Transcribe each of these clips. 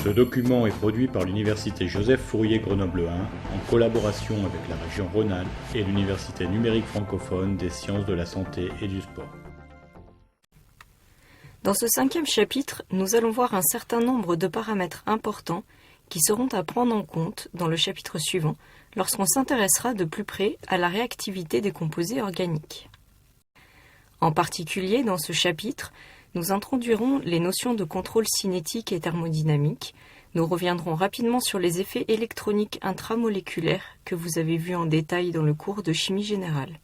Ce document est produit par l'Université Joseph Fourier Grenoble 1 en collaboration avec la région Rhône-Alpes et l'Université numérique francophone des sciences de la santé et du sport. Dans ce 5e chapitre, nous allons voir un certain nombre de paramètres importants qui seront à prendre en compte dans le chapitre suivant lorsqu'on s'intéressera de plus près à la réactivité des composés organiques. En particulier, dans ce chapitre, nous introduirons les notions de contrôle cinétique et thermodynamique. Nous reviendrons rapidement sur les effets électroniques intramoléculaires que vous avez vus en détail dans le cours de chimie générale.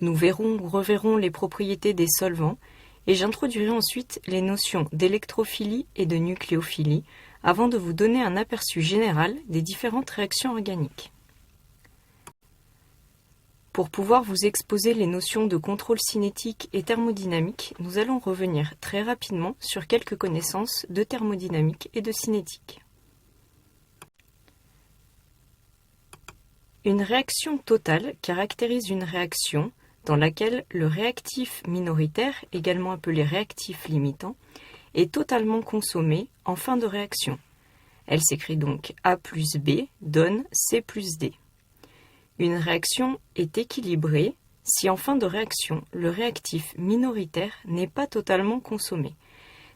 Nous reverrons les propriétés des solvants et j'introduirai ensuite les notions d'électrophilie et de nucléophilie avant de vous donner un aperçu général des différentes réactions organiques. Pour pouvoir vous exposer les notions de contrôle cinétique et thermodynamique, nous allons revenir très rapidement sur quelques connaissances de thermodynamique et de cinétique. Une réaction totale caractérise une réaction dans laquelle le réactif minoritaire, également appelé réactif limitant, est totalement consommé en fin de réaction. Elle s'écrit donc A plus B donne C plus D. Une réaction est équilibrée si en fin de réaction, le réactif minoritaire n'est pas totalement consommé.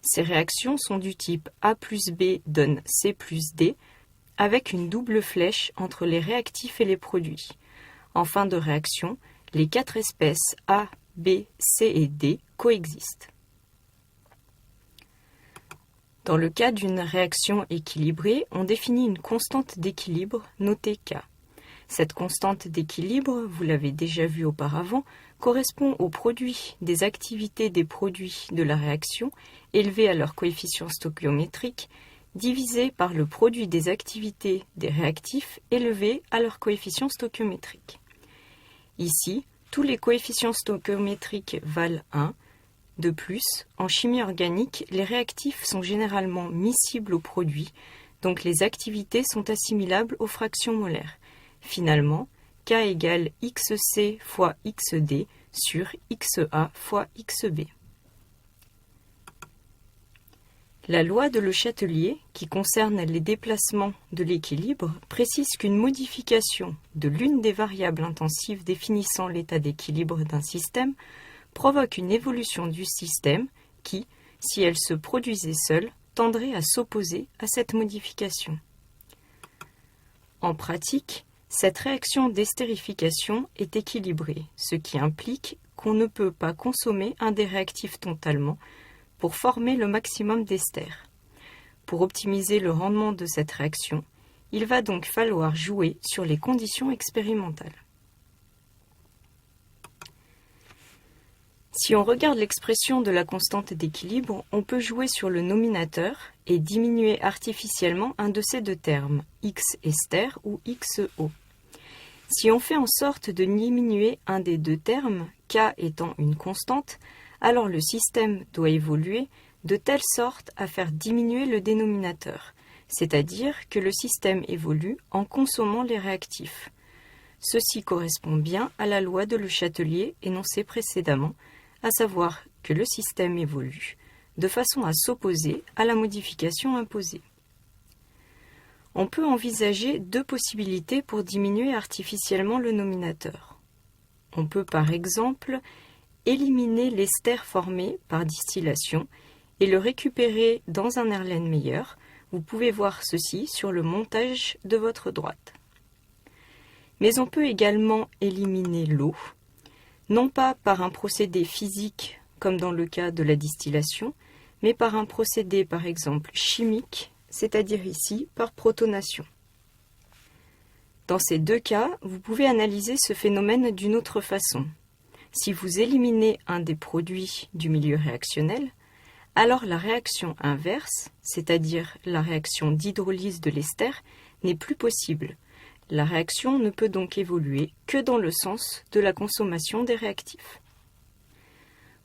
Ces réactions sont du type A plus B donne C plus D, avec une double flèche entre les réactifs et les produits. En fin de réaction, les 4 espèces A, B, C et D coexistent. Dans le cas d'une réaction équilibrée, on définit une constante d'équilibre notée K. Cette constante d'équilibre, vous l'avez déjà vu auparavant, correspond au produit des activités des produits de la réaction élevés à leur coefficient stoichiométrique divisé par le produit des activités des réactifs élevés à leur coefficient stoichiométrique. Ici, tous les coefficients stoichiométriques valent 1. De plus, en chimie organique, les réactifs sont généralement miscibles aux produits, donc les activités sont assimilables aux fractions molaires. Finalement, K égale XC fois XD sur XA fois XB. La loi de Le Chatelier, qui concerne les déplacements de l'équilibre, précise qu'une modification de l'une des variables intensives définissant l'état d'équilibre d'un système provoque une évolution du système qui, si elle se produisait seule, tendrait à s'opposer à cette modification. En pratique, cette réaction d'estérification est équilibrée, ce qui implique qu'on ne peut pas consommer un des réactifs totalement pour former le maximum d'ester. Pour optimiser le rendement de cette réaction, il va donc falloir jouer sur les conditions expérimentales. Si on regarde l'expression de la constante d'équilibre, on peut jouer sur le nominateur et diminuer artificiellement un de ces deux termes, X-ester ou XO. Si on fait en sorte de diminuer un des deux termes, K étant une constante, alors le système doit évoluer de telle sorte à faire diminuer le dénominateur, c'est-à-dire que le système évolue en consommant les réactifs. Ceci correspond bien à la loi de Le Chatelier énoncée précédemment, à savoir que le système évolue de façon à s'opposer à la modification imposée. On peut envisager deux possibilités pour diminuer artificiellement le nominateur. On peut par exemple éliminer l'ester formé par distillation et le récupérer dans un Erlenmeyer. Vous pouvez voir ceci sur le montage de votre droite. Mais on peut également éliminer l'eau, non pas par un procédé physique comme dans le cas de la distillation, mais par un procédé par exemple chimique, c'est-à-dire ici par protonation. Dans ces deux cas, vous pouvez analyser ce phénomène d'une autre façon. Si vous éliminez un des produits du milieu réactionnel, alors la réaction inverse, c'est-à-dire la réaction d'hydrolyse de l'ester, n'est plus possible. La réaction ne peut donc évoluer que dans le sens de la consommation des réactifs.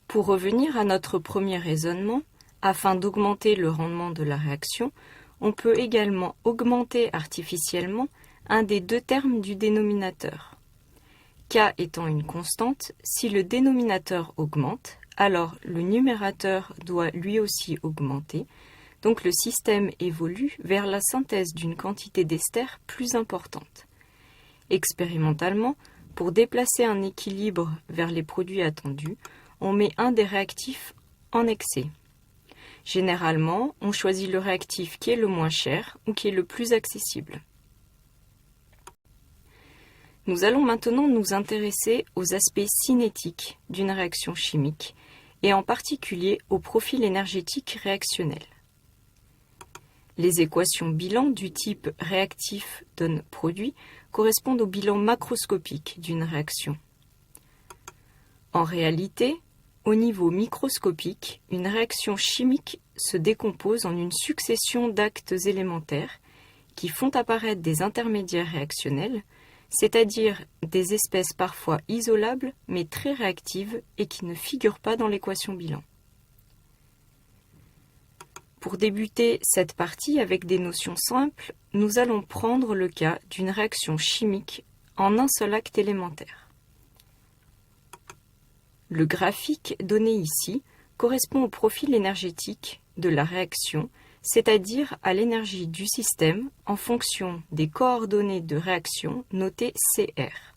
Pour revenir à notre premier raisonnement, afin d'augmenter le rendement de la réaction, on peut également augmenter artificiellement un des deux termes du dénominateur. K étant une constante, si le dénominateur augmente, alors le numérateur doit lui aussi augmenter, donc le système évolue vers la synthèse d'une quantité d'ester plus importante. Expérimentalement, pour déplacer un équilibre vers les produits attendus, on met un des réactifs en excès. Généralement, on choisit le réactif qui est le moins cher ou qui est le plus accessible. Nous allons maintenant nous intéresser aux aspects cinétiques d'une réaction chimique et en particulier au profil énergétique réactionnel. Les équations bilan du type réactif donne produit correspondent au bilan macroscopique d'une réaction. En réalité, au niveau microscopique, une réaction chimique se décompose en une succession d'actes élémentaires qui font apparaître des intermédiaires réactionnels, c'est-à-dire des espèces parfois isolables mais très réactives et qui ne figurent pas dans l'équation bilan. Pour débuter cette partie avec des notions simples, nous allons prendre le cas d'une réaction chimique en un seul acte élémentaire. Le graphique donné ici correspond au profil énergétique de la réaction, c'est-à-dire à l'énergie du système en fonction des coordonnées de réaction notées CR.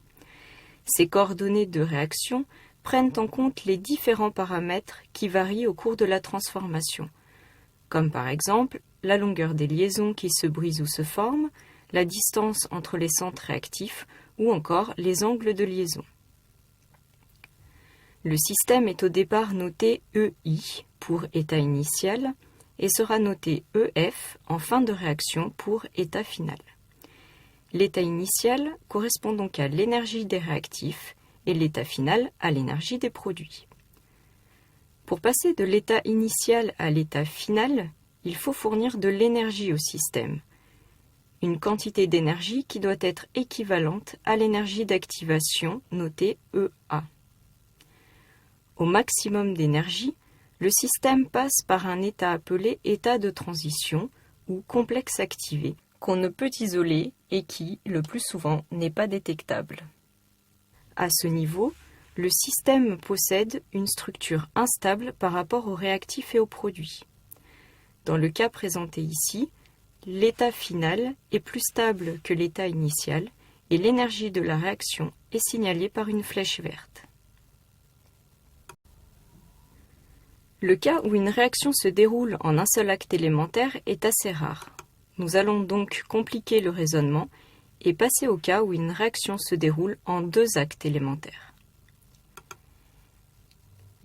Ces coordonnées de réaction prennent en compte les différents paramètres qui varient au cours de la transformation, comme par exemple la longueur des liaisons qui se brisent ou se forment, la distance entre les centres réactifs ou encore les angles de liaison. Le système est au départ noté EI pour état initial et sera noté EF en fin de réaction pour état final. L'état initial correspond donc à l'énergie des réactifs et l'état final à l'énergie des produits. Pour passer de l'état initial à l'état final, il faut fournir de l'énergie au système, une quantité d'énergie qui doit être équivalente à l'énergie d'activation notée EA. Au maximum d'énergie, le système passe par un état appelé état de transition ou complexe activé, qu'on ne peut isoler et qui, le plus souvent, n'est pas détectable. À ce niveau, le système possède une structure instable par rapport aux réactifs et aux produits. Dans le cas présenté ici, l'état final est plus stable que l'état initial et l'énergie de la réaction est signalée par une flèche verte. Le cas où une réaction se déroule en un seul acte élémentaire est assez rare. Nous allons donc compliquer le raisonnement et passer au cas où une réaction se déroule en deux actes élémentaires.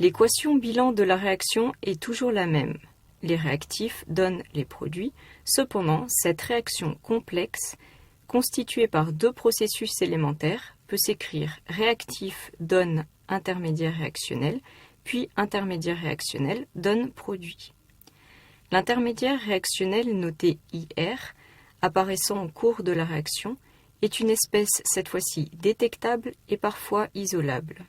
L'équation bilan de la réaction est toujours la même. Les réactifs donnent les produits. Cependant, cette réaction complexe, constituée par deux processus élémentaires, peut s'écrire réactif donne intermédiaire réactionnel, puis intermédiaire réactionnel donne produit. L'intermédiaire réactionnel noté IR, apparaissant au cours de la réaction, est une espèce cette fois-ci détectable et parfois isolable.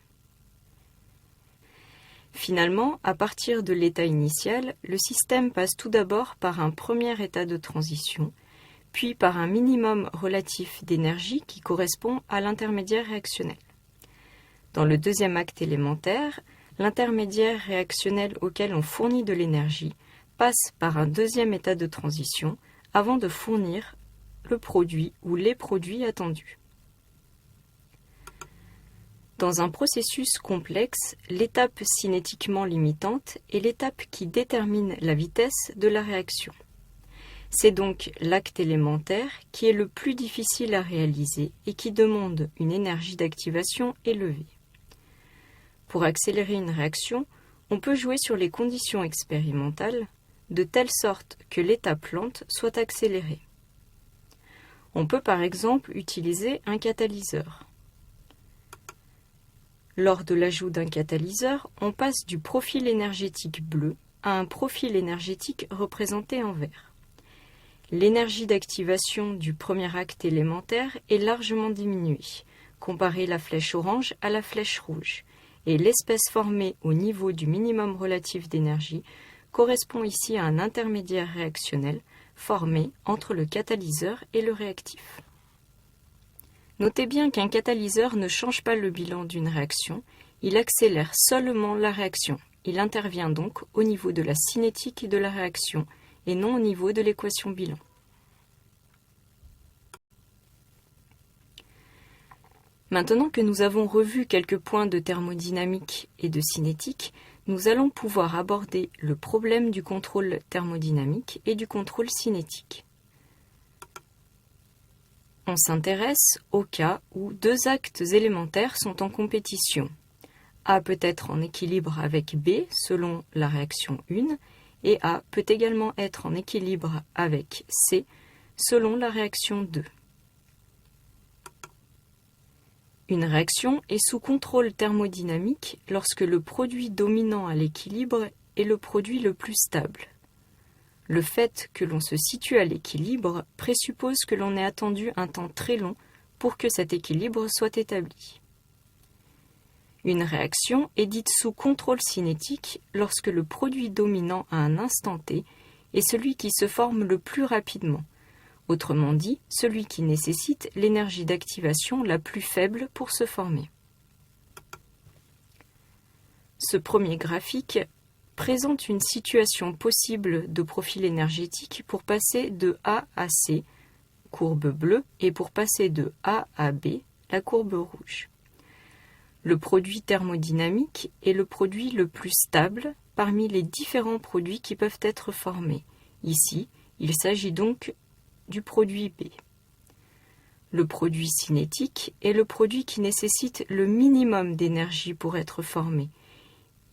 Finalement, à partir de l'état initial, le système passe tout d'abord par un premier état de transition, puis par un minimum relatif d'énergie qui correspond à l'intermédiaire réactionnel. Dans le deuxième acte élémentaire, l'intermédiaire réactionnel auquel on fournit de l'énergie passe par un deuxième état de transition avant de fournir le produit ou les produits attendus. Dans un processus complexe, l'étape cinétiquement limitante est l'étape qui détermine la vitesse de la réaction. C'est donc l'acte élémentaire qui est le plus difficile à réaliser et qui demande une énergie d'activation élevée. Pour accélérer une réaction, on peut jouer sur les conditions expérimentales de telle sorte que l'étape lente soit accélérée. On peut par exemple utiliser un catalyseur. Lors de l'ajout d'un catalyseur, on passe du profil énergétique bleu à un profil énergétique représenté en vert. L'énergie d'activation du premier acte élémentaire est largement diminuée. Comparez la flèche orange à la flèche rouge. Et l'espèce formée au niveau du minimum relatif d'énergie correspond ici à un intermédiaire réactionnel formé entre le catalyseur et le réactif. Notez bien qu'un catalyseur ne change pas le bilan d'une réaction, il accélère seulement la réaction. Il intervient donc au niveau de la cinétique de la réaction et non au niveau de l'équation bilan. Maintenant que nous avons revu quelques points de thermodynamique et de cinétique, nous allons pouvoir aborder le problème du contrôle thermodynamique et du contrôle cinétique. On s'intéresse au cas où deux actes élémentaires sont en compétition. A peut être en équilibre avec B selon la réaction 1 et A peut également être en équilibre avec C selon la réaction 2. Une réaction est sous contrôle thermodynamique lorsque le produit dominant à l'équilibre est le produit le plus stable. Le fait que l'on se situe à l'équilibre présuppose que l'on ait attendu un temps très long pour que cet équilibre soit établi. Une réaction est dite sous contrôle cinétique lorsque le produit dominant à un instant T est celui qui se forme le plus rapidement, autrement dit, celui qui nécessite l'énergie d'activation la plus faible pour se former. Ce premier graphique présente une situation possible de profil énergétique pour passer de A à C, courbe bleue, et pour passer de A à B, la courbe rouge. Le produit thermodynamique est le produit le plus stable parmi les différents produits qui peuvent être formés. Ici, il s'agit donc du produit B. Le produit cinétique est le produit qui nécessite le minimum d'énergie pour être formé.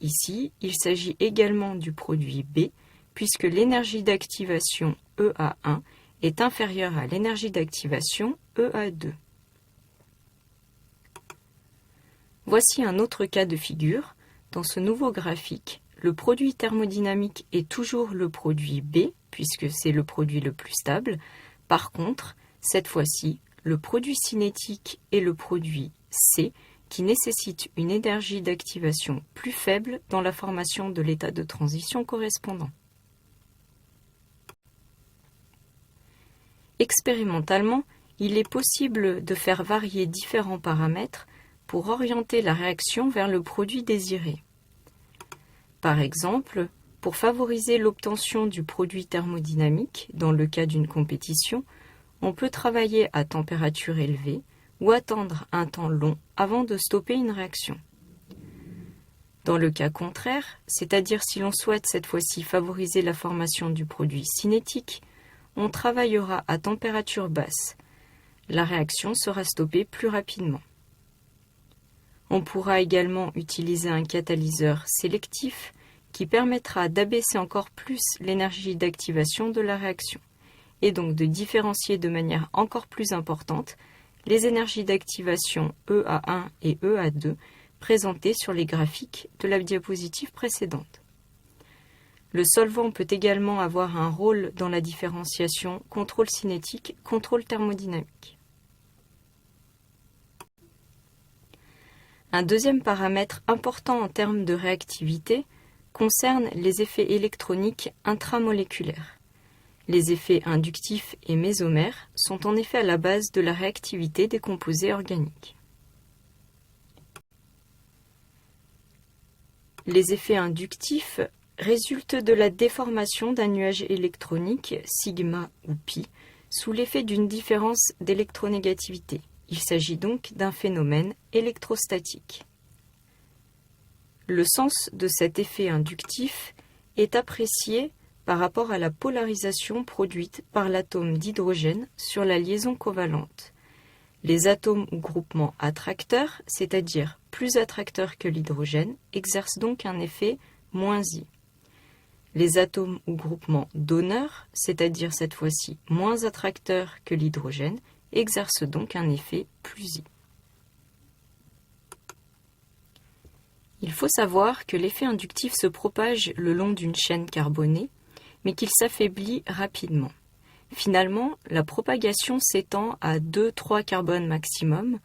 Ici, il s'agit également du produit B, puisque l'énergie d'activation EA1 est inférieure à l'énergie d'activation EA2. Voici un autre cas de figure. Dans ce nouveau graphique, le produit thermodynamique est toujours le produit B, puisque c'est le produit le plus stable. Par contre, cette fois-ci, le produit cinétique est le produit C, qui nécessite une énergie d'activation plus faible dans la formation de l'état de transition correspondant. Expérimentalement, il est possible de faire varier différents paramètres pour orienter la réaction vers le produit désiré. Par exemple, pour favoriser l'obtention du produit thermodynamique dans le cas d'une compétition, on peut travailler à température élevée ou attendre un temps long avant de stopper une réaction. Dans le cas contraire, c'est-à-dire si l'on souhaite cette fois-ci favoriser la formation du produit cinétique, on travaillera à température basse. La réaction sera stoppée plus rapidement. On pourra également utiliser un catalyseur sélectif qui permettra d'abaisser encore plus l'énergie d'activation de la réaction, et donc de différencier de manière encore plus importante les énergies d'activation EA1 et EA2 présentées sur les graphiques de la diapositive précédente. Le solvant peut également avoir un rôle dans la différenciation contrôle cinétique, contrôle thermodynamique. Un deuxième paramètre important en termes de réactivité concerne les effets électroniques intramoléculaires. Les effets inductifs et mésomères sont en effet à la base de la réactivité des composés organiques. Les effets inductifs résultent de la déformation d'un nuage électronique, sigma ou pi, sous l'effet d'une différence d'électronégativité. Il s'agit donc d'un phénomène électrostatique. Le sens de cet effet inductif est apprécié par rapport à la polarisation produite par l'atome d'hydrogène sur la liaison covalente. Les atomes ou groupements attracteurs, c'est-à-dire plus attracteurs que l'hydrogène, exercent donc un effet moins I. Les atomes ou groupements donneurs, c'est-à-dire cette fois-ci moins attracteurs que l'hydrogène, exercent donc un effet plus I. Il faut savoir que l'effet inductif se propage le long d'une chaîne carbonée, mais qu'il s'affaiblit rapidement. Finalement, la propagation s'étend à 2-3 carbones maximum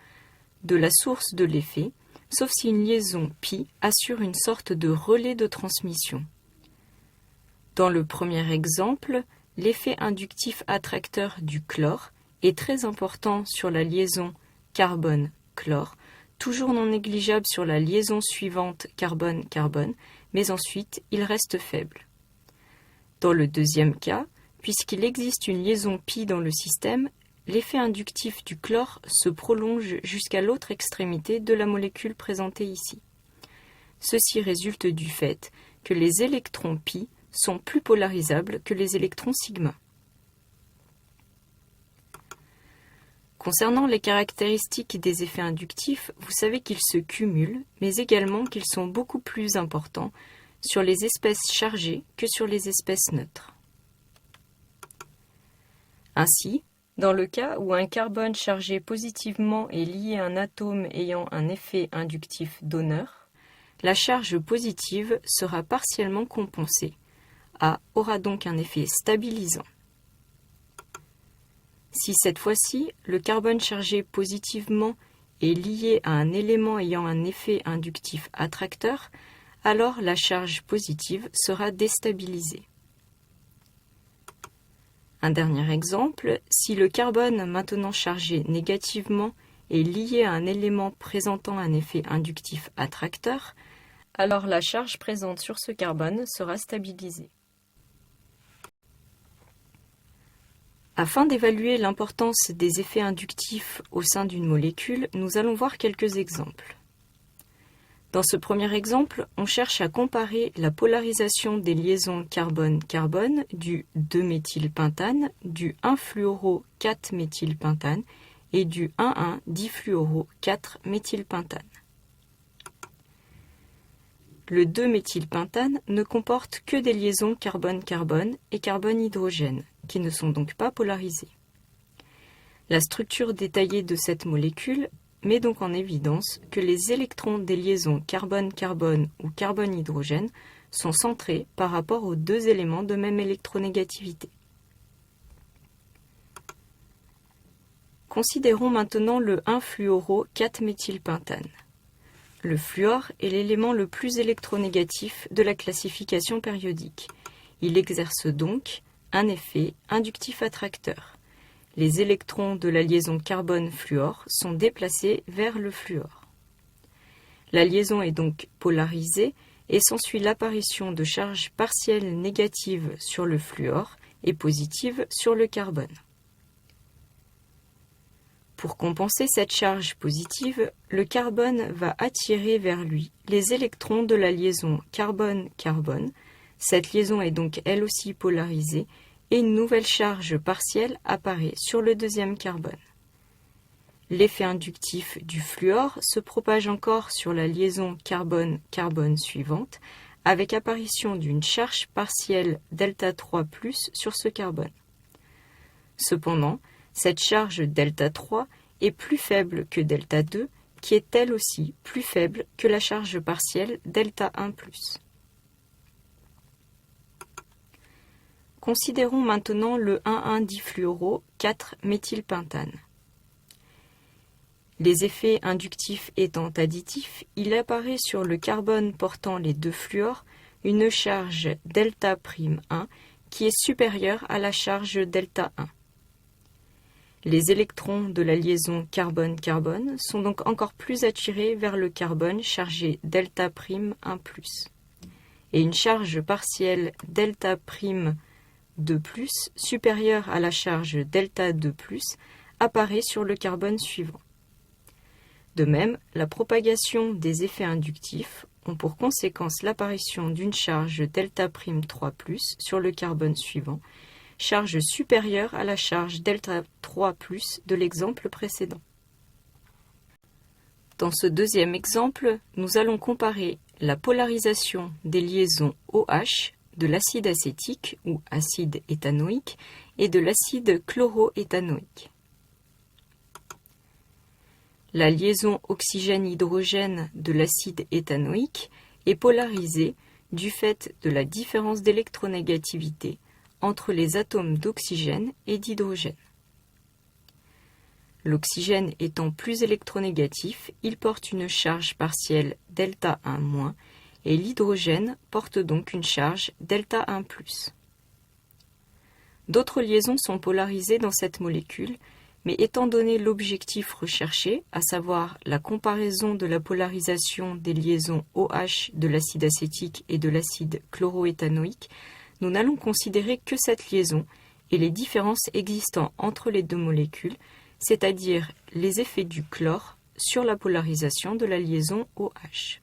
de la source de l'effet, sauf si une liaison pi assure une sorte de relais de transmission. Dans le premier exemple, l'effet inductif attracteur du chlore est très important sur la liaison carbone-chlore, toujours non négligeable sur la liaison suivante carbone-carbone, mais ensuite il reste faible. Dans le deuxième cas, puisqu'il existe une liaison pi dans le système, l'effet inductif du chlore se prolonge jusqu'à l'autre extrémité de la molécule présentée ici. Ceci résulte du fait que les électrons pi sont plus polarisables que les électrons sigma. Concernant les caractéristiques des effets inductifs, vous savez qu'ils se cumulent, mais également qu'ils sont beaucoup plus importants sur les espèces chargées que sur les espèces neutres. Ainsi, dans le cas où un carbone chargé positivement est lié à un atome ayant un effet inductif donneur, la charge positive sera partiellement compensée. A aura donc un effet stabilisant. Si cette fois-ci, le carbone chargé positivement est lié à un élément ayant un effet inductif attracteur, alors la charge positive sera déstabilisée. Un dernier exemple, si le carbone maintenant chargé négativement est lié à un élément présentant un effet inductif attracteur, alors la charge présente sur ce carbone sera stabilisée. Afin d'évaluer l'importance des effets inductifs au sein d'une molécule, nous allons voir quelques exemples. Dans ce premier exemple, on cherche à comparer la polarisation des liaisons carbone-carbone du 2-méthylpentane, du 1-fluoro-4-méthylpentane et du 1,1-difluoro-4-méthylpentane. Le 2-méthylpentane ne comporte que des liaisons carbone-carbone et carbone-hydrogène, qui ne sont donc pas polarisées. La structure détaillée de cette molécule met donc en évidence que les électrons des liaisons carbone-carbone ou carbone-hydrogène sont centrés par rapport aux deux éléments de même électronégativité. Considérons maintenant le 1-fluoro-4-méthylpentane. Le fluor est l'élément le plus électronégatif de la classification périodique. Il exerce donc un effet inductif attracteur. Les électrons de la liaison carbone-fluor sont déplacés vers le fluor. La liaison est donc polarisée et s'ensuit l'apparition de charges partielles négatives sur le fluor et positives sur le carbone. Pour compenser cette charge positive, le carbone va attirer vers lui les électrons de la liaison carbone-carbone. Cette liaison est donc elle aussi polarisée et une nouvelle charge partielle apparaît sur le deuxième carbone. L'effet inductif du fluor se propage encore sur la liaison carbone-carbone suivante avec apparition d'une charge partielle Δ3+ sur ce carbone. Cependant, cette charge Δ3 est plus faible que Δ2, qui est elle aussi plus faible que la charge partielle Δ1+. Considérons maintenant le 1,1-difluoro-4-méthylpentane. Les effets inductifs étant additifs, il apparaît sur le carbone portant les deux fluors une charge Δ'1 qui est supérieure à la charge Δ1. Les électrons de la liaison carbone-carbone sont donc encore plus attirés vers le carbone chargé Δ'1+, et une charge partielle Δ'2+ supérieure à la charge Δ2+ apparaît sur le carbone suivant. De même, la propagation des effets inductifs ont pour conséquence l'apparition d'une charge Δ'3+ sur le carbone suivant, charge supérieure à la charge Δ3+ de l'exemple précédent. Dans ce deuxième exemple, nous allons comparer la polarisation des liaisons OH de l'acide acétique ou acide éthanoïque et de l'acide chloroéthanoïque. La liaison oxygène-hydrogène de l'acide éthanoïque est polarisée du fait de la différence d'électronégativité entre les atomes d'oxygène et d'hydrogène. L'oxygène étant plus électronégatif, il porte une charge partielle Δ1- et l'hydrogène porte donc une charge Δ1+. D'autres liaisons sont polarisées dans cette molécule, mais étant donné l'objectif recherché, à savoir la comparaison de la polarisation des liaisons OH de l'acide acétique et de l'acide chloroéthanoïque, nous n'allons considérer que cette liaison et les différences existant entre les deux molécules, c'est-à-dire les effets du chlore sur la polarisation de la liaison OH.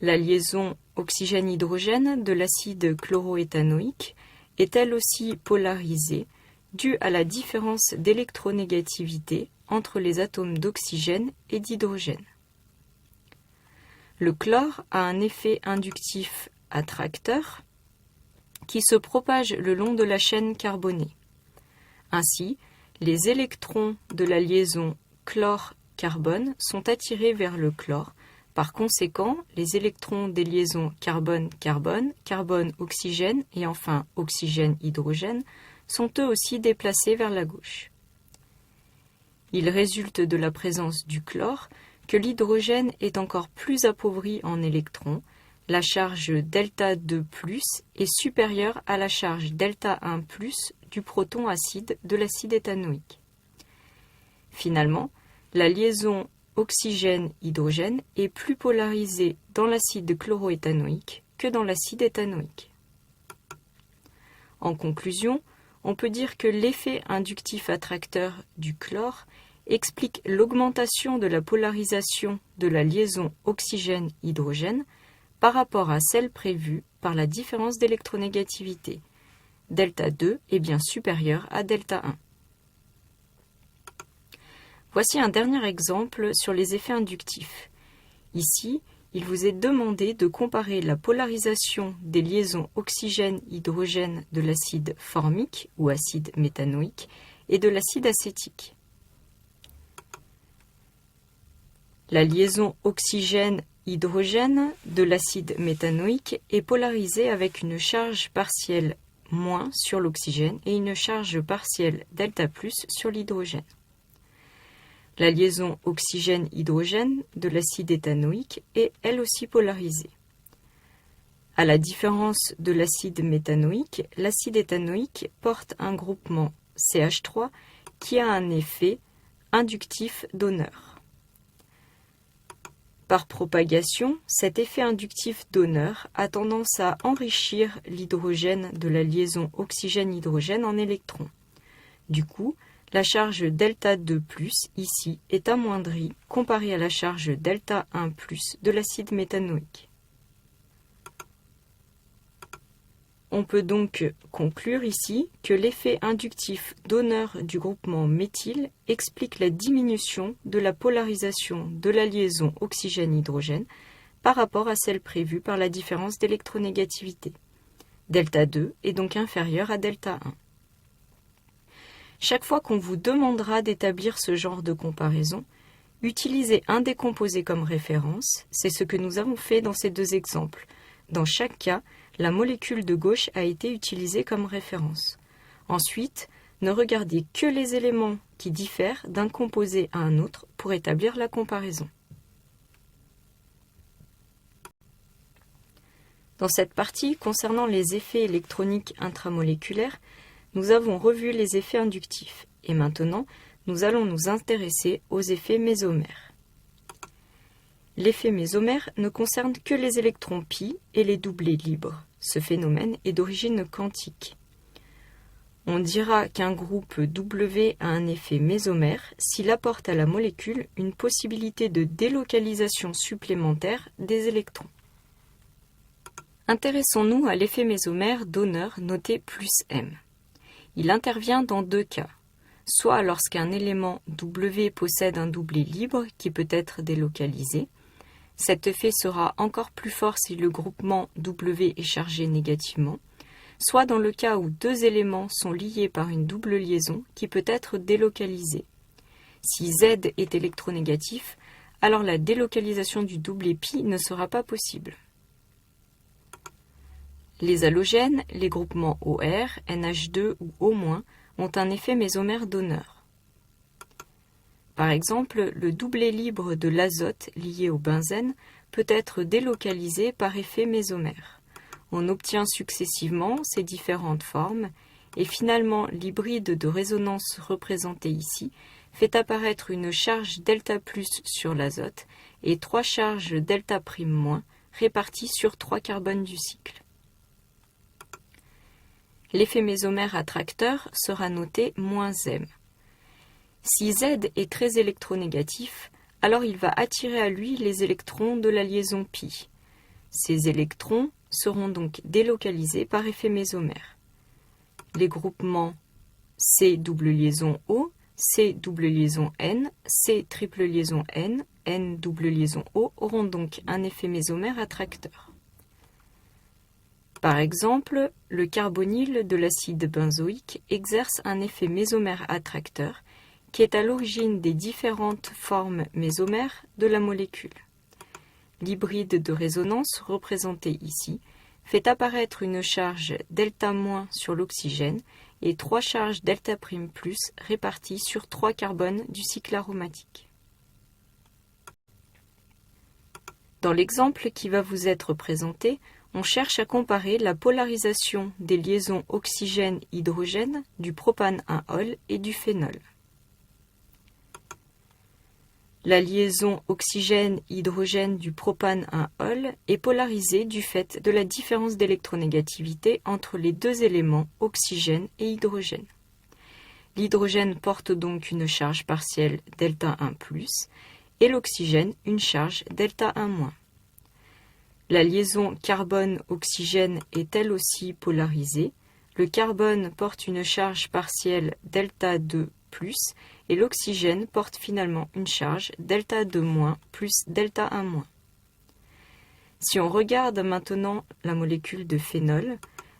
La liaison oxygène-hydrogène de l'acide chloroéthanoïque est elle aussi polarisée due à la différence d'électronégativité entre les atomes d'oxygène et d'hydrogène. Le chlore a un effet inductif attracteur qui se propage le long de la chaîne carbonée. Ainsi, les électrons de la liaison chlore-carbone sont attirés vers le chlore. Par conséquent, les électrons des liaisons carbone-carbone, carbone-oxygène et enfin oxygène-hydrogène sont eux aussi déplacés vers la gauche. Il résulte de la présence du chlore que l'hydrogène est encore plus appauvri en électrons. La charge Δ2+ est supérieure à la charge Δ1+ du proton acide de l'acide éthanoïque. Finalement, la liaison oxygène-hydrogène est plus polarisée dans l'acide chloroéthanoïque que dans l'acide éthanoïque. En conclusion, on peut dire que l'effet inductif attracteur du chlore explique l'augmentation de la polarisation de la liaison oxygène-hydrogène par rapport à celle prévue par la différence d'électronégativité. Δ2 est bien supérieur à Δ1. Voici un dernier exemple sur les effets inductifs. Ici, il vous est demandé de comparer la polarisation des liaisons oxygène-hydrogène de l'acide formique ou acide méthanoïque et de l'acide acétique. La liaison oxygène-hydrogène de l'acide méthanoïque est polarisée avec une charge partielle moins sur l'oxygène et une charge partielle Δ+ sur l'hydrogène. La liaison oxygène-hydrogène de l'acide éthanoïque est elle aussi polarisée. À la différence de l'acide méthanoïque, l'acide éthanoïque porte un groupement CH3 qui a un effet inductif donneur. Par propagation, cet effet inductif donneur a tendance à enrichir l'hydrogène de la liaison oxygène-hydrogène en électrons. Du coup, la charge Δ2+ ici est amoindrie comparée à la charge Δ1+ de l'acide méthanoïque. On peut donc conclure ici que l'effet inductif donneur du groupement méthyle explique la diminution de la polarisation de la liaison oxygène-hydrogène par rapport à celle prévue par la différence d'électronégativité. Δ2 est donc inférieur à Δ1. Chaque fois qu'on vous demandera d'établir ce genre de comparaison, utilisez un des composés comme référence, c'est ce que nous avons fait dans ces deux exemples. Dans chaque cas, la molécule de gauche a été utilisée comme référence. Ensuite, ne regardez que les éléments qui diffèrent d'un composé à un autre pour établir la comparaison. Dans cette partie concernant les effets électroniques intramoléculaires, nous avons revu les effets inductifs et maintenant nous allons nous intéresser aux effets mésomères. L'effet mésomère ne concerne que les électrons pi et les doublés libres. Ce phénomène est d'origine quantique. On dira qu'un groupe W a un effet mésomère s'il apporte à la molécule une possibilité de délocalisation supplémentaire des électrons. Intéressons-nous à l'effet mésomère donneur noté +M. Il intervient dans deux cas, soit lorsqu'un élément W possède un doublé libre qui peut être délocalisé. Cet effet sera encore plus fort si le groupement W est chargé négativement, soit dans le cas où deux éléments sont liés par une double liaison qui peut être délocalisée. Si Z est électronégatif, alors la délocalisation du doublet pi ne sera pas possible. Les halogènes, les groupements OR, NH2 ou O- ont un effet mésomère donneur. Par exemple, le doublet libre de l'azote lié au benzène peut être délocalisé par effet mésomère. On obtient successivement ces différentes formes et finalement l'hybride de résonance représenté ici fait apparaître une charge Δ+ sur l'azote et trois charges Δ'- répartis sur 3 carbones du cycle. L'effet mésomère attracteur sera noté -M. Si Z est très électronégatif, alors il va attirer à lui les électrons de la liaison π. Ces électrons seront donc délocalisés par effet mésomère. Les groupements C double liaison O, C double liaison N, C triple liaison N, N double liaison O auront donc un effet mésomère attracteur. Par exemple, le carbonyle de l'acide benzoïque exerce un effet mésomère attracteur qui est à l'origine des différentes formes mésomères de la molécule. L'hybride de résonance représenté ici fait apparaître une charge delta- sur l'oxygène et 3 charges delta' réparties sur 3 carbones du cycle aromatique. Dans l'exemple qui va vous être présenté, on cherche à comparer la polarisation des liaisons oxygène-hydrogène du propane-1-ol et du phénol. La liaison oxygène-hydrogène du propane-1-ol est polarisée du fait de la différence d'électronégativité entre les deux éléments oxygène et hydrogène. L'hydrogène porte donc une charge partielle delta1+, et l'oxygène une charge delta1-. La liaison carbone-oxygène est elle aussi polarisée. Le carbone porte une charge partielle delta2+, et l'oxygène porte finalement une charge delta2- plus delta1-. Si on regarde maintenant la molécule de phénol,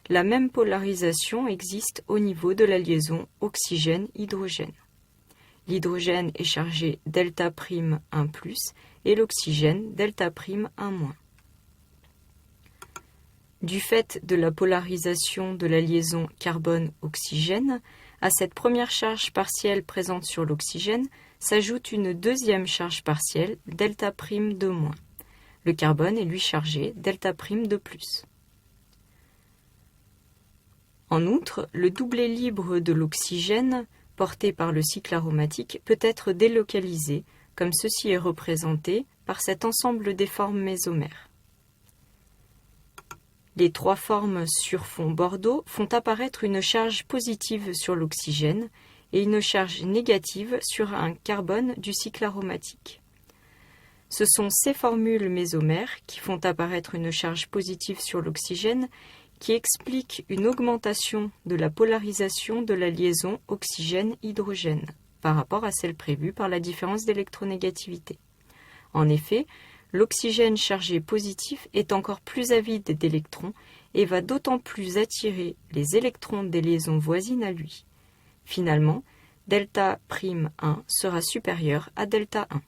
la même polarisation existe au niveau de la liaison oxygène-hydrogène. L'hydrogène est chargé delta'1+, et l'oxygène delta'1-. Du fait de la polarisation de la liaison carbone-oxygène, à cette première charge partielle présente sur l'oxygène s'ajoute une deuxième charge partielle, delta'2-. Le carbone est lui chargé delta'2+. En outre, le doublet libre de l'oxygène, porté par le cycle aromatique, peut être délocalisé, comme ceci est représenté par cet ensemble des formes mésomères. Les 3 formes sur fond bordeaux font apparaître une charge positive sur l'oxygène et une charge négative sur un carbone du cycle aromatique. Ce sont ces formules mésomères qui font apparaître une charge positive sur l'oxygène qui expliquent une augmentation de la polarisation de la liaison oxygène-hydrogène par rapport à celle prévue par la différence d'électronégativité. En effet, l'oxygène chargé positif est encore plus avide d'électrons et va d'autant plus attirer les électrons des liaisons voisines à lui. Finalement, delta'1 sera supérieur à delta'1.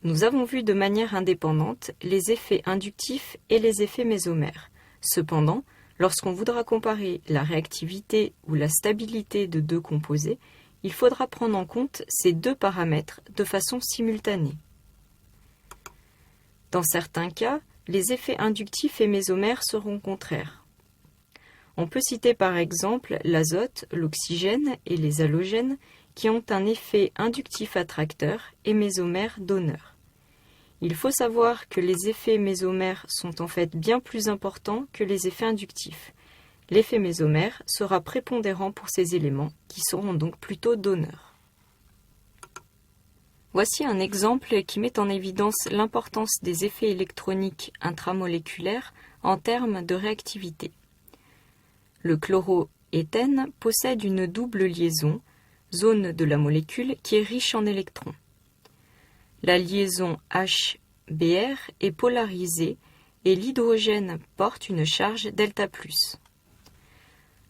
Nous avons vu de manière indépendante les effets inductifs et les effets mésomères. Cependant, lorsqu'on voudra comparer la réactivité ou la stabilité de deux composés, il faudra prendre en compte ces deux paramètres de façon simultanée. Dans certains cas, les effets inductifs et mésomères seront contraires. On peut citer par exemple l'azote, l'oxygène et les halogènes qui ont un effet inductif attracteur et mésomère donneur. Il faut savoir que les effets mésomères sont en fait bien plus importants que les effets inductifs. L'effet mésomère sera prépondérant pour ces éléments, qui seront donc plutôt donneurs. Voici un exemple qui met en évidence l'importance des effets électroniques intramoléculaires en termes de réactivité. Le chloroéthène possède une double liaison, zone de la molécule qui est riche en électrons. La liaison HBr est polarisée et l'hydrogène porte une charge delta+.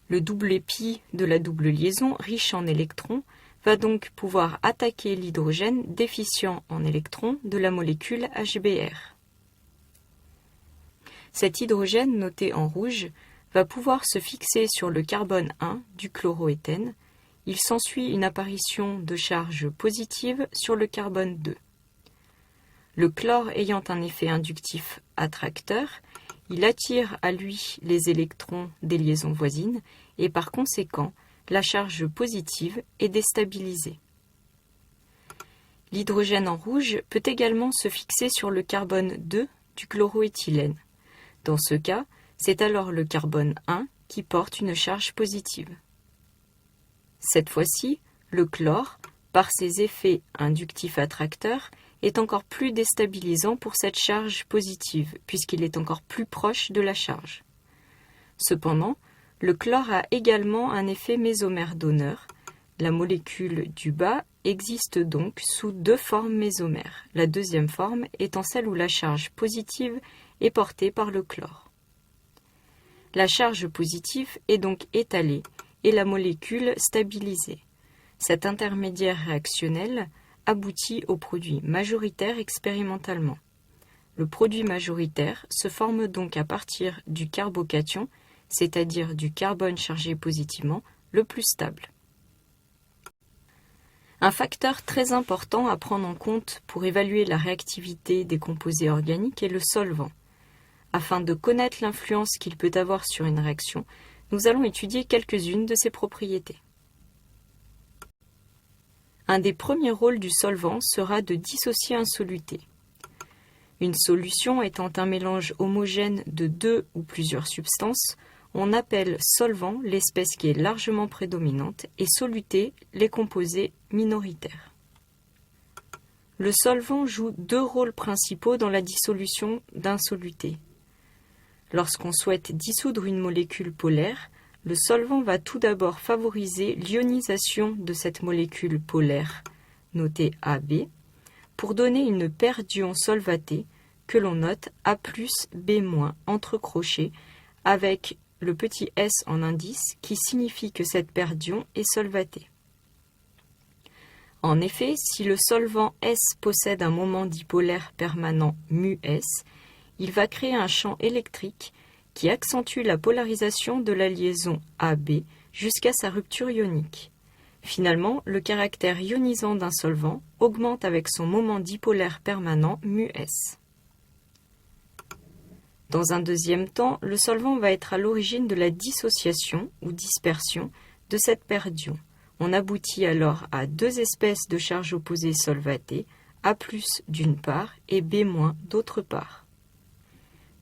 Le doublet π de la double liaison, riche en électrons, va donc pouvoir attaquer l'hydrogène déficient en électrons de la molécule HBr. Cet hydrogène, noté en rouge, va pouvoir se fixer sur le carbone 1 du chloroéthène. Il s'ensuit une apparition de charge positive sur le carbone 2. Le chlore ayant un effet inductif attracteur, il attire à lui les électrons des liaisons voisines et par conséquent, la charge positive est déstabilisée. L'hydrogène en rouge peut également se fixer sur le carbone 2 du chloroéthylène. Dans ce cas, c'est alors le carbone 1 qui porte une charge positive. Cette fois-ci, le chlore, par ses effets inductifs attracteurs, est encore plus déstabilisant pour cette charge positive, puisqu'il est encore plus proche de la charge. Cependant, le chlore a également un effet mésomère donneur. La molécule du bas existe donc sous deux formes mésomères, la deuxième forme étant celle où la charge positive est portée par le chlore. La charge positive est donc étalée et la molécule stabilisée. Cet intermédiaire réactionnel aboutit au produit majoritaire expérimentalement. Le produit majoritaire se forme donc à partir du carbocation, c'est-à-dire du carbone chargé positivement, le plus stable. Un facteur très important à prendre en compte pour évaluer la réactivité des composés organiques est le solvant. Afin de connaître l'influence qu'il peut avoir sur une réaction, nous allons étudier quelques-unes de ses propriétés. Un des premiers rôles du solvant sera de dissocier un soluté. Une solution étant un mélange homogène de deux ou plusieurs substances, on appelle solvant l'espèce qui est largement prédominante et soluté les composés minoritaires. Le solvant joue deux rôles principaux dans la dissolution d'un soluté. Lorsqu'on souhaite dissoudre une molécule polaire, le solvant va tout d'abord favoriser l'ionisation de cette molécule polaire, notée AB, pour donner une paire d'ions solvatés que l'on note A+, B- entre crochets avec le petit S en indice qui signifie que cette paire d'ions est solvatée. En effet, si le solvant S possède un moment dipolaire permanent μS, il va créer un champ électrique qui accentue la polarisation de la liaison AB jusqu'à sa rupture ionique. Finalement, le caractère ionisant d'un solvant augmente avec son moment dipolaire permanent μS. Dans un deuxième temps, le solvant va être à l'origine de la dissociation ou dispersion de cette paire d'ions. On aboutit alors à deux espèces de charges opposées solvatées, A+ d'une part et B- d'autre part.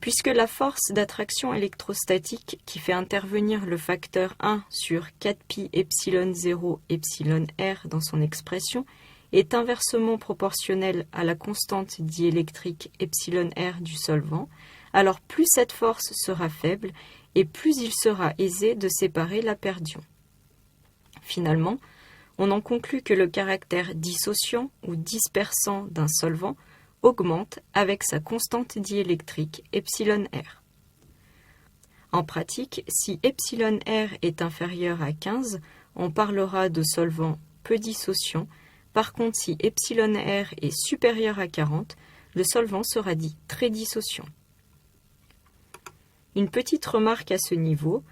Puisque la force d'attraction électrostatique qui fait intervenir le facteur 1 sur 4π epsilon 0 epsilon r dans son expression est inversement proportionnelle à la constante diélectrique epsilon r du solvant, alors plus cette force sera faible et plus il sera aisé de séparer la paire d'ions. Finalement, on en conclut que le caractère dissociant ou dispersant d'un solvant augmente avec sa constante diélectrique epsilon r. En pratique, si epsilon r est inférieur à 15, on parlera de solvant peu dissociant. Par contre, si epsilon r est supérieur à 40, le solvant sera dit très dissociant. Une petite remarque à ce niveau,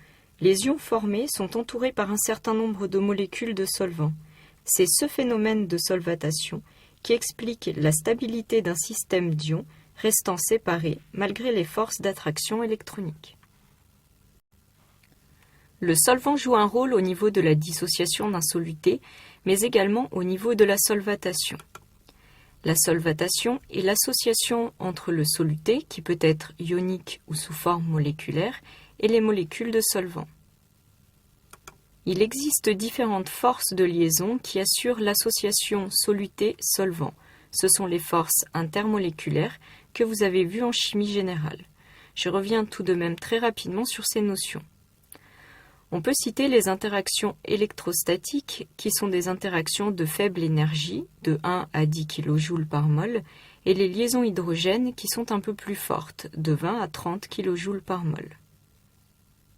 les ions formés sont entourés par un certain nombre de molécules de solvant. C'est ce phénomène de solvatation qui explique la stabilité d'un système d'ions restant séparés malgré les forces d'attraction électronique. Le solvant joue un rôle au niveau de la dissociation d'un soluté, mais également au niveau de la solvatation. La solvatation est l'association entre le soluté, qui peut être ionique ou sous forme moléculaire, et les molécules de solvant. Il existe différentes forces de liaison qui assurent l'association soluté-solvant. Ce sont les forces intermoléculaires que vous avez vues en chimie générale. Je reviens tout de même très rapidement sur ces notions. On peut citer les interactions électrostatiques, qui sont des interactions de faible énergie, de 1 à 10 kJ par mol, et les liaisons hydrogènes qui sont un peu plus fortes, de 20 à 30 kJ par mol.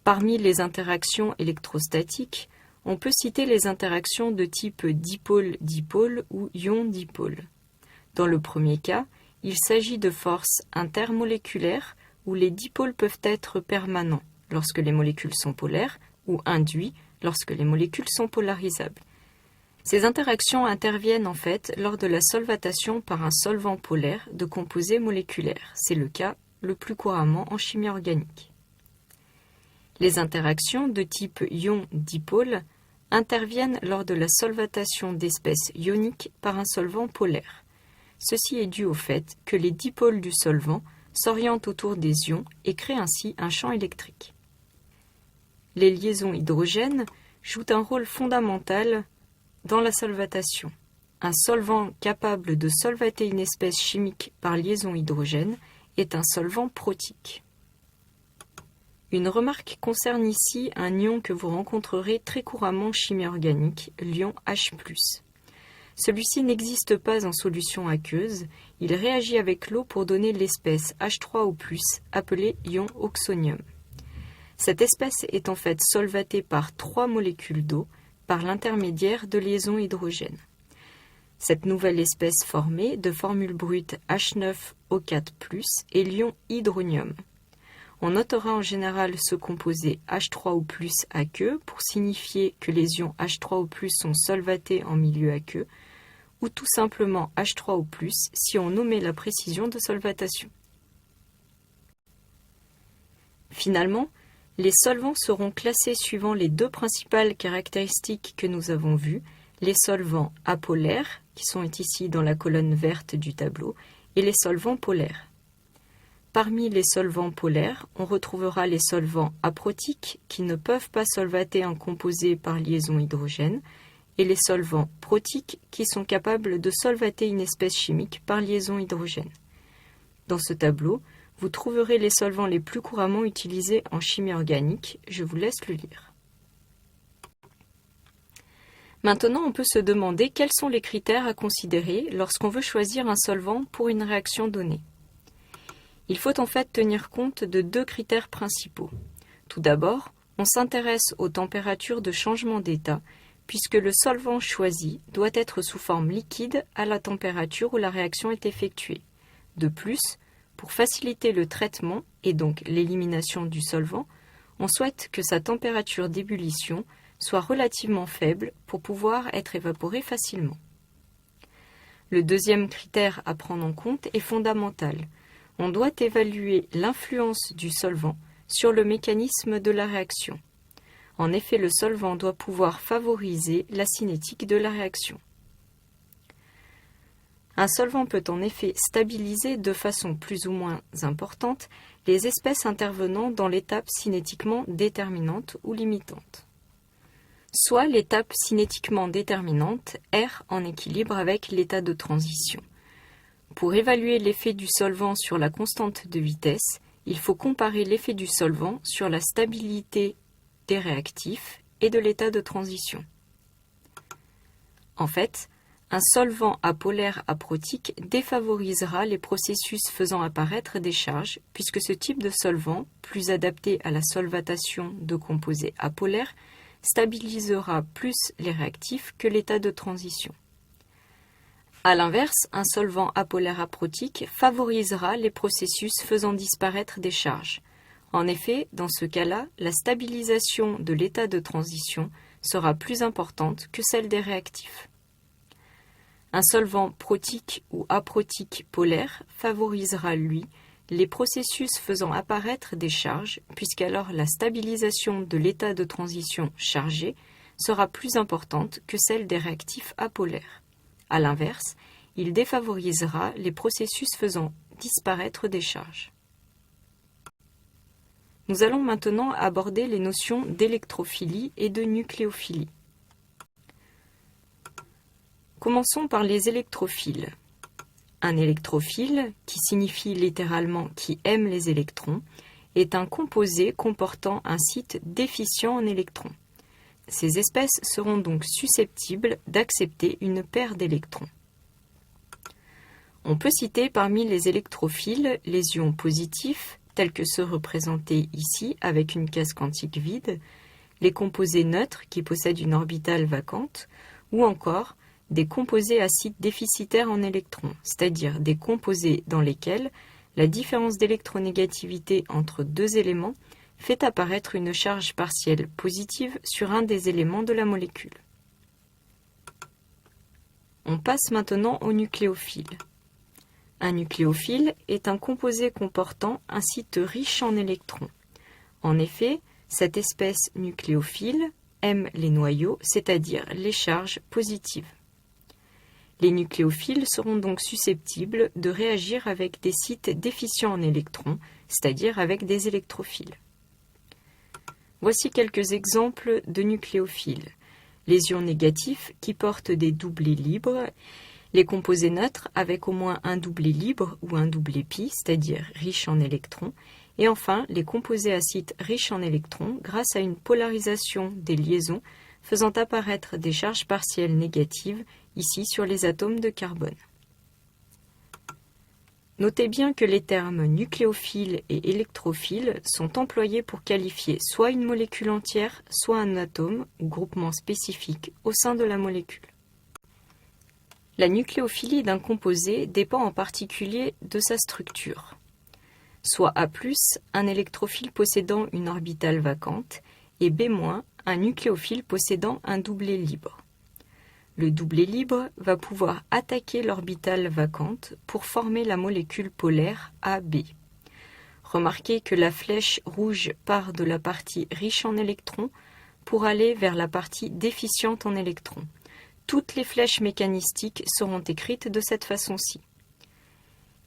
Parmi les interactions électrostatiques, on peut citer les interactions de type dipôle-dipôle ou ion-dipôle. Dans le premier cas, il s'agit de forces intermoléculaires où les dipôles peuvent être permanents lorsque les molécules sont polaires ou induits lorsque les molécules sont polarisables. Ces interactions interviennent en fait lors de la solvatation par un solvant polaire de composés moléculaires. C'est le cas le plus couramment en chimie organique. Les interactions de type ion-dipôle interviennent lors de la solvatation d'espèces ioniques par un solvant polaire. Ceci est dû au fait que les dipôles du solvant s'orientent autour des ions et créent ainsi un champ électrique. Les liaisons hydrogènes jouent un rôle fondamental dans la solvatation. Un solvant capable de solvater une espèce chimique par liaison hydrogène est un solvant protique. Une remarque concerne ici un ion que vous rencontrerez très couramment en chimie organique, l'ion H+. Celui-ci n'existe pas en solution aqueuse, il réagit avec l'eau pour donner l'espèce H3O+, appelée ion oxonium. Cette espèce est en fait solvatée par 3 molécules d'eau par l'intermédiaire de liaisons hydrogènes. Cette nouvelle espèce formée de formule brute H9O4+, est l'ion hydronium. On notera en général ce composé H3O+ aqueux pour signifier que les ions H3O+ sont solvatés en milieu aqueux, ou tout simplement H3O+, si on omet la précision de solvatation. Finalement, les solvants seront classés suivant les 2 principales caractéristiques que nous avons vues, les solvants apolaires, qui sont ici dans la colonne verte du tableau, et les solvants polaires. Parmi les solvants polaires, on retrouvera les solvants aprotiques, qui ne peuvent pas solvater un composé par liaison hydrogène, et les solvants protiques, qui sont capables de solvater une espèce chimique par liaison hydrogène. Dans ce tableau, vous trouverez les solvants les plus couramment utilisés en chimie organique. Je vous laisse le lire. Maintenant, on peut se demander quels sont les critères à considérer lorsqu'on veut choisir un solvant pour une réaction donnée. Il faut en fait tenir compte de 2 critères principaux. Tout d'abord, on s'intéresse aux températures de changement d'état, puisque le solvant choisi doit être sous forme liquide à la température où la réaction est effectuée. De plus, pour faciliter le traitement et donc l'élimination du solvant, on souhaite que sa température d'ébullition soit relativement faible pour pouvoir être évaporé facilement. Le deuxième critère à prendre en compte est fondamental. On doit évaluer l'influence du solvant sur le mécanisme de la réaction. En effet, le solvant doit pouvoir favoriser la cinétique de la réaction. Un solvant peut en effet stabiliser de façon plus ou moins importante les espèces intervenant dans l'étape cinétiquement déterminante ou limitante. Soit l'étape cinétiquement déterminante R en équilibre avec l'état de transition. Pour évaluer l'effet du solvant sur la constante de vitesse, il faut comparer l'effet du solvant sur la stabilité des réactifs et de l'état de transition. En fait, un solvant apolaire aprotique défavorisera les processus faisant apparaître des charges, puisque ce type de solvant, plus adapté à la solvatation de composés apolaires, stabilisera plus les réactifs que l'état de transition. A l'inverse, un solvant apolaire aprotique favorisera les processus faisant disparaître des charges. En effet, dans ce cas-là, la stabilisation de l'état de transition sera plus importante que celle des réactifs. Un solvant protique ou aprotique polaire favorisera, lui, les processus faisant apparaître des charges, puisqu'alors la stabilisation de l'état de transition chargé sera plus importante que celle des réactifs apolaires. A l'inverse, il défavorisera les processus faisant disparaître des charges. Nous allons maintenant aborder les notions d'électrophilie et de nucléophilie. Commençons par les électrophiles. Un électrophile, qui signifie littéralement « qui aime les électrons », est un composé comportant un site déficient en électrons. Ces espèces seront donc susceptibles d'accepter une paire d'électrons. On peut citer parmi les électrophiles les ions positifs, tels que ceux représentés ici avec une case quantique vide, les composés neutres qui possèdent une orbitale vacante, ou encore des composés acides déficitaires en électrons, c'est-à-dire des composés dans lesquels la différence d'électronégativité entre 2 éléments fait apparaître une charge partielle positive sur un des éléments de la molécule. On passe maintenant au nucléophile. Un nucléophile est un composé comportant un site riche en électrons. En effet, cette espèce nucléophile aiment les noyaux, c'est-à-dire les charges positives. Les nucléophiles seront donc susceptibles de réagir avec des sites déficients en électrons, c'est-à-dire avec des électrophiles. Voici quelques exemples de nucléophiles. Les ions négatifs qui portent des doublés libres, les composés neutres avec au moins un doublet libre ou un doublet pi, c'est-à-dire riche en électrons, et enfin les composés acides riches en électrons grâce à une polarisation des liaisons faisant apparaître des charges partielles négatives, ici sur les atomes de carbone. Notez bien que les termes nucléophile et électrophile sont employés pour qualifier soit une molécule entière, soit un atome ou groupement spécifique au sein de la molécule. La nucléophilie d'un composé dépend en particulier de sa structure. Soit A+, un électrophile possédant une orbitale vacante, et B-, un nucléophile possédant un doublet libre. Le doublet libre va pouvoir attaquer l'orbitale vacante pour former la molécule polaire AB. Remarquez que la flèche rouge part de la partie riche en électrons pour aller vers la partie déficiente en électrons. Toutes les flèches mécanistiques seront écrites de cette façon-ci.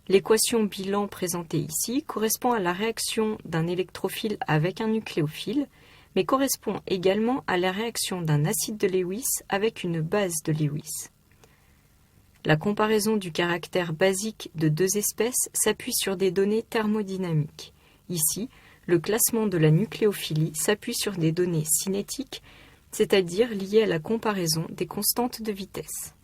L'équation bilan présentée ici correspond à la réaction d'un électrophile avec un nucléophile, mais correspond également à la réaction d'un acide de Lewis avec une base de Lewis. La comparaison du caractère basique de deux espèces s'appuie sur des données thermodynamiques. Ici, le classement de la nucléophilie s'appuie sur des données cinétiques, c'est-à-dire liées à la comparaison des constantes de vitesse.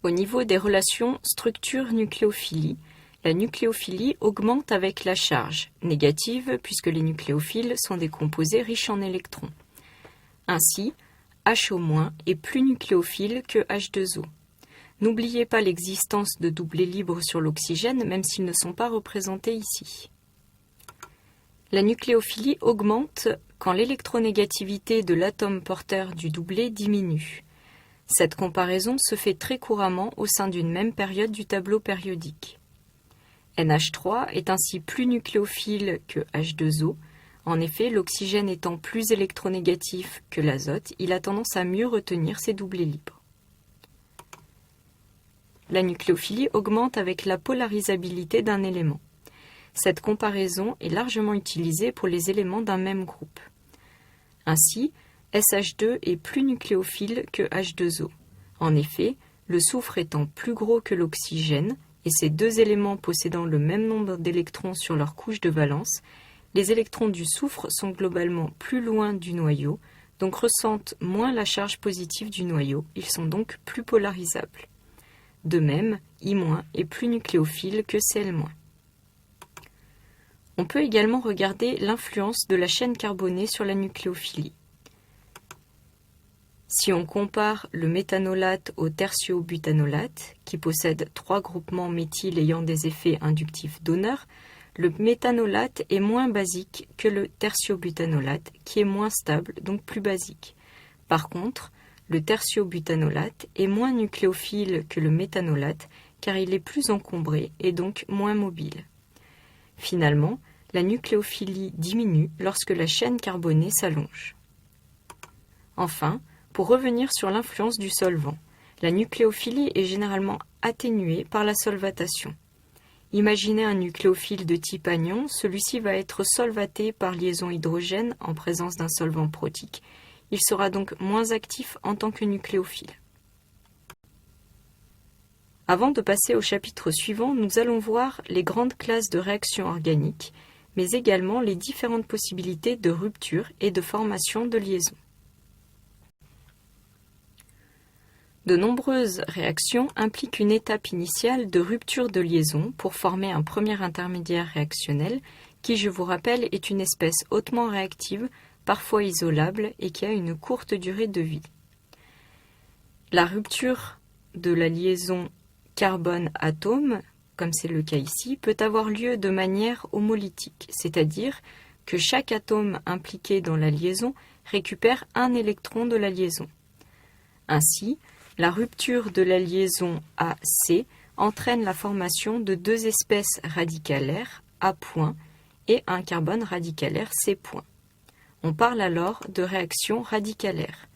Au niveau des relations structure-nucléophilie, la nucléophilie augmente avec la charge, négative puisque les nucléophiles sont des composés riches en électrons. Ainsi, HO- est plus nucléophile que H2O. N'oubliez pas l'existence de doublets libres sur l'oxygène, même s'ils ne sont pas représentés ici. La nucléophilie augmente quand l'électronégativité de l'atome porteur du doublet diminue. Cette comparaison se fait très couramment au sein d'une même période du tableau périodique. NH3 est ainsi plus nucléophile que H2O. En effet, l'oxygène étant plus électronégatif que l'azote, il a tendance à mieux retenir ses doublets libres. La nucléophilie augmente avec la polarisabilité d'un élément. Cette comparaison est largement utilisée pour les éléments d'un même groupe. Ainsi, SH2 est plus nucléophile que H2O. En effet, le soufre étant plus gros que l'oxygène, et ces deux éléments possédant le même nombre d'électrons sur leur couche de valence, les électrons du soufre sont globalement plus loin du noyau, donc ressentent moins la charge positive du noyau, ils sont donc plus polarisables. De même, I- est plus nucléophile que Cl-. On peut également regarder l'influence de la chaîne carbonée sur la nucléophilie. Si on compare le méthanolate au tertiobutanolate, qui possède 3 groupements méthyl ayant des effets inductifs donneurs, le méthanolate est moins basique que le tertiobutanolate, qui est moins stable, donc plus basique. Par contre, le tertiobutanolate est moins nucléophile que le méthanolate, car il est plus encombré et donc moins mobile. Finalement, la nucléophilie diminue lorsque la chaîne carbonée s'allonge. Enfin, pour revenir sur l'influence du solvant, la nucléophilie est généralement atténuée par la solvatation. Imaginez un nucléophile de type anion, celui-ci va être solvaté par liaison hydrogène en présence d'un solvant protique. Il sera donc moins actif en tant que nucléophile. Avant de passer au chapitre suivant, nous allons voir les grandes classes de réactions organiques, mais également les différentes possibilités de rupture et de formation de liaisons. De nombreuses réactions impliquent une étape initiale de rupture de liaison pour former un premier intermédiaire réactionnel qui, je vous rappelle, est une espèce hautement réactive, parfois isolable et qui a une courte durée de vie. La rupture de la liaison carbone-atome, comme c'est le cas ici, peut avoir lieu de manière homolytique, c'est-à-dire que chaque atome impliqué dans la liaison récupère un électron de la liaison. Ainsi, la rupture de la liaison AC entraîne la formation de deux espèces radicalaires A' et un carbone radicalaire C'. On parle alors de réaction radicalaire.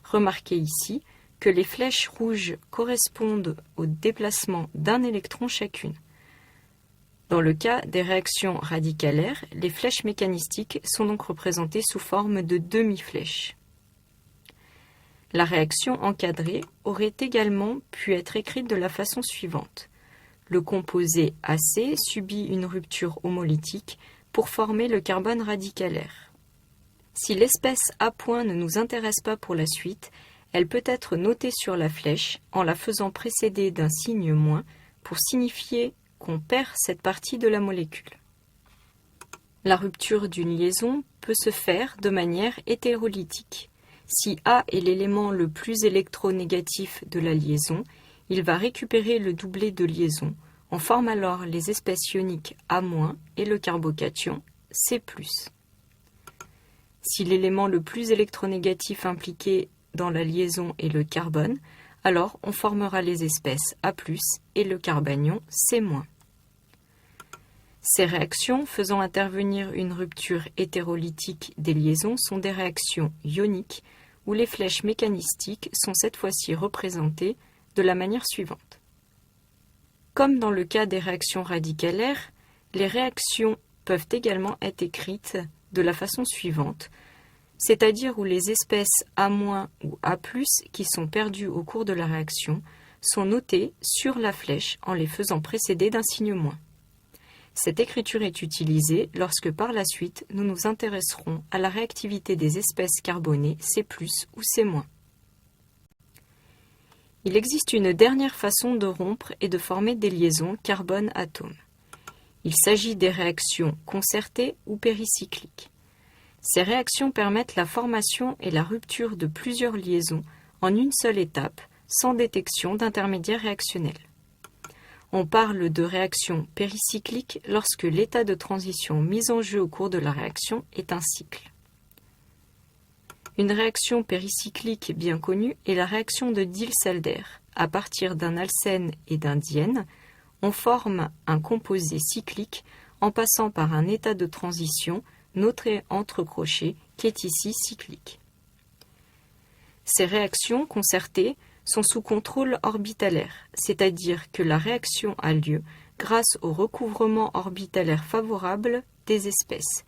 Remarquez ici que les flèches rouges correspondent au déplacement d'un électron chacune. Dans le cas des réactions radicalaires, les flèches mécanistiques sont donc représentées sous forme de demi-flèches. La réaction encadrée aurait également pu être écrite de la façon suivante. Le composé AC subit une rupture homolytique pour former le carbone radicalaire. Si l'espèce A' ne nous intéresse pas pour la suite, elle peut être notée sur la flèche en la faisant précéder d'un signe moins pour signifier qu'on perd cette partie de la molécule. La rupture d'une liaison peut se faire de manière hétérolytique. Si A est l'élément le plus électronégatif de la liaison, il va récupérer le doublet de liaison. On forme alors les espèces ioniques A- et le carbocation C+. Si l'élément le plus électronégatif impliqué dans la liaison est le carbone, alors on formera les espèces A+, et le carbanion C-. Ces réactions faisant intervenir une rupture hétérolytique des liaisons sont des réactions ioniques, où les flèches mécanistiques sont cette fois-ci représentées de la manière suivante. Comme dans le cas des réactions radicalaires, les réactions peuvent également être écrites de la façon suivante, c'est-à-dire où les espèces A- ou A+, qui sont perdues au cours de la réaction, sont notées sur la flèche en les faisant précéder d'un signe moins. Cette écriture est utilisée lorsque par la suite nous nous intéresserons à la réactivité des espèces carbonées C+ ou C-. Il existe une dernière façon de rompre et de former des liaisons carbone-atome. Il s'agit des réactions concertées ou péricycliques. Ces réactions permettent la formation et la rupture de plusieurs liaisons en une seule étape, sans détection d'intermédiaires réactionnels. On parle de réaction péricyclique lorsque l'état de transition mis en jeu au cours de la réaction est un cycle. Une réaction péricyclique bien connue est la réaction de Diels-Alder. À partir d'un alcène et d'un diène, on forme un composé cyclique en passant par un état de transition noté entre crochets qui est ici cyclique. Ces réactions concertées sont sous contrôle orbitalaire, c'est-à-dire que la réaction a lieu grâce au recouvrement orbitalaire favorable des espèces.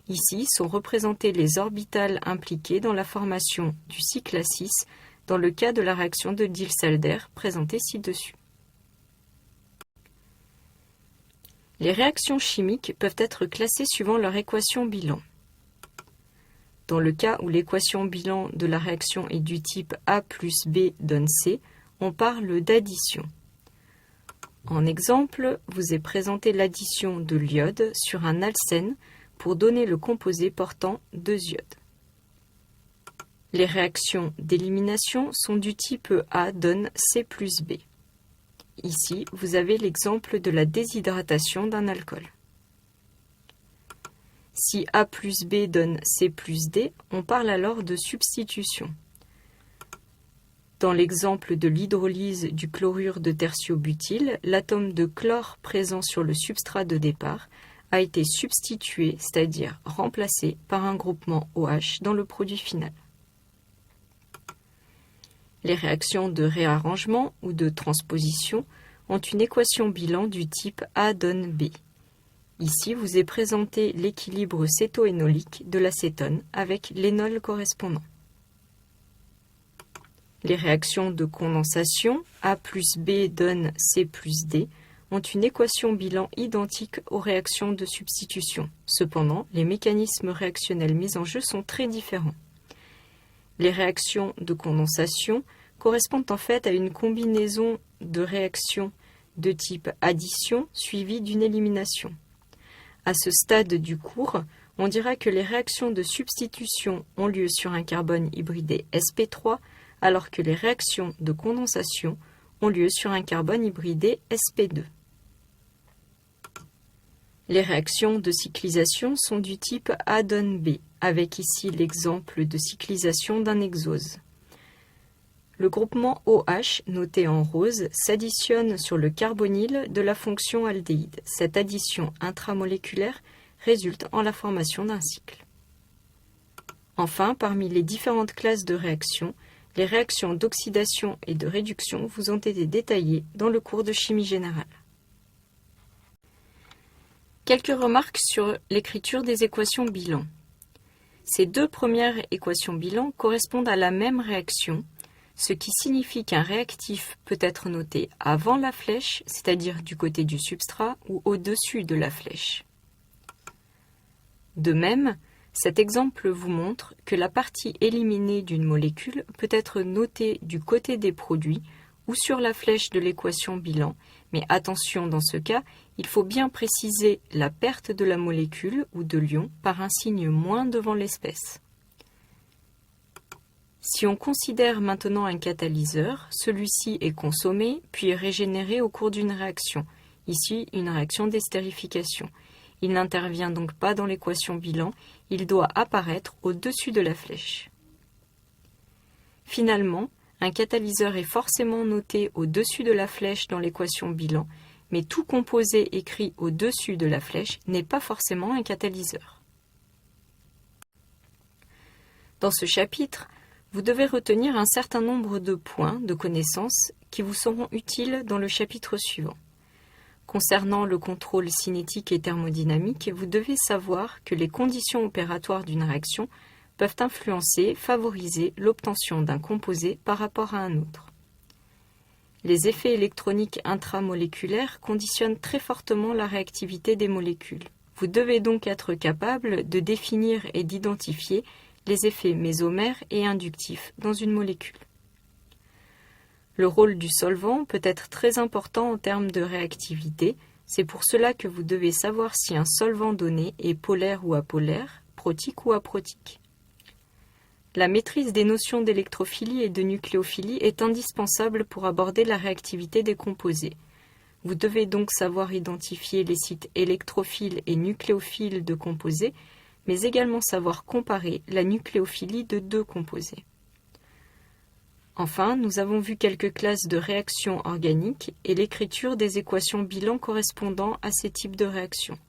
Ici sont représentées les orbitales impliquées dans la formation du cycle A6 dans le cas de la réaction de Diels-Alder présentée ci-dessus. Les réactions chimiques peuvent être classées suivant leur équation bilan. Dans le cas où l'équation bilan de la réaction est du type A plus B donne C, on parle d'addition. En exemple, vous est présenté l'addition de l'iode sur un alcène pour donner le composé portant 2 iodes. Les réactions d'élimination sont du type A donne C plus B. Ici, vous avez l'exemple de la déshydratation d'un alcool. Si A plus B donne C plus D, on parle alors de substitution. Dans l'exemple de l'hydrolyse du chlorure de tertiobutyle, l'atome de chlore présent sur le substrat de départ a été substitué, c'est-à-dire remplacé par un groupement OH dans le produit final. Les réactions de réarrangement ou de transposition ont une équation bilan du type A donne B. Ici, vous est présenté l'équilibre cétoénolique de l'acétone avec l'énol correspondant. Les réactions de condensation A plus B donne C plus D ont une équation bilan identique aux réactions de substitution. Cependant, les mécanismes réactionnels mis en jeu sont très différents. Les réactions de condensation correspondent en fait à une combinaison de réactions de type addition suivie d'une élimination. À ce stade du cours, on dira que les réactions de substitution ont lieu sur un carbone hybridé sp3, alors que les réactions de condensation ont lieu sur un carbone hybridé sp2. Les réactions de cyclisation sont du type A donne B, avec ici l'exemple de cyclisation d'un hexose. Le groupement OH, noté en rose, s'additionne sur le carbonyle de la fonction aldéhyde. Cette addition intramoléculaire résulte en la formation d'un cycle. Enfin, parmi les différentes classes de réactions, les réactions d'oxydation et de réduction vous ont été détaillées dans le cours de chimie générale. Quelques remarques sur l'écriture des équations bilan. Ces deux premières équations bilan correspondent à la même réaction, ce qui signifie qu'un réactif peut être noté avant la flèche, c'est-à-dire du côté du substrat, ou au-dessus de la flèche. De même, cet exemple vous montre que la partie éliminée d'une molécule peut être notée du côté des produits ou sur la flèche de l'équation bilan, mais attention, dans ce cas, il faut bien préciser la perte de la molécule ou de l'ion par un signe moins devant l'espèce. Si on considère maintenant un catalyseur, celui-ci est consommé puis régénéré au cours d'une réaction, ici une réaction d'estérification. Il n'intervient donc pas dans l'équation bilan, il doit apparaître au-dessus de la flèche. Finalement, un catalyseur est forcément noté au-dessus de la flèche dans l'équation bilan, mais tout composé écrit au-dessus de la flèche n'est pas forcément un catalyseur. Dans ce chapitre, vous devez retenir un certain nombre de points de connaissances qui vous seront utiles dans le chapitre suivant. Concernant le contrôle cinétique et thermodynamique, vous devez savoir que les conditions opératoires d'une réaction peuvent influencer, favoriser l'obtention d'un composé par rapport à un autre. Les effets électroniques intramoléculaires conditionnent très fortement la réactivité des molécules. Vous devez donc être capable de définir et d'identifier les effets mésomères et inductifs dans une molécule. Le rôle du solvant peut être très important en termes de réactivité, c'est pour cela que vous devez savoir si un solvant donné est polaire ou apolaire, protique ou aprotique. La maîtrise des notions d'électrophilie et de nucléophilie est indispensable pour aborder la réactivité des composés. Vous devez donc savoir identifier les sites électrophiles et nucléophiles de composés, mais également savoir comparer la nucléophilie de deux composés. Enfin, nous avons vu quelques classes de réactions organiques et l'écriture des équations bilan correspondant à ces types de réactions.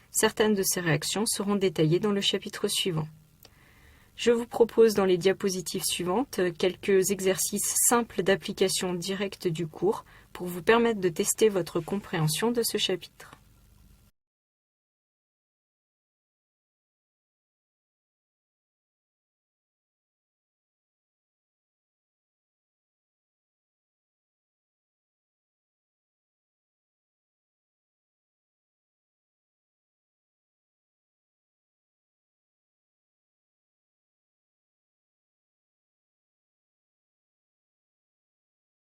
Certaines de ces réactions seront détaillées dans le chapitre suivant. Je vous propose dans les diapositives suivantes quelques exercices simples d'application directe du cours pour vous permettre de tester votre compréhension de ce chapitre.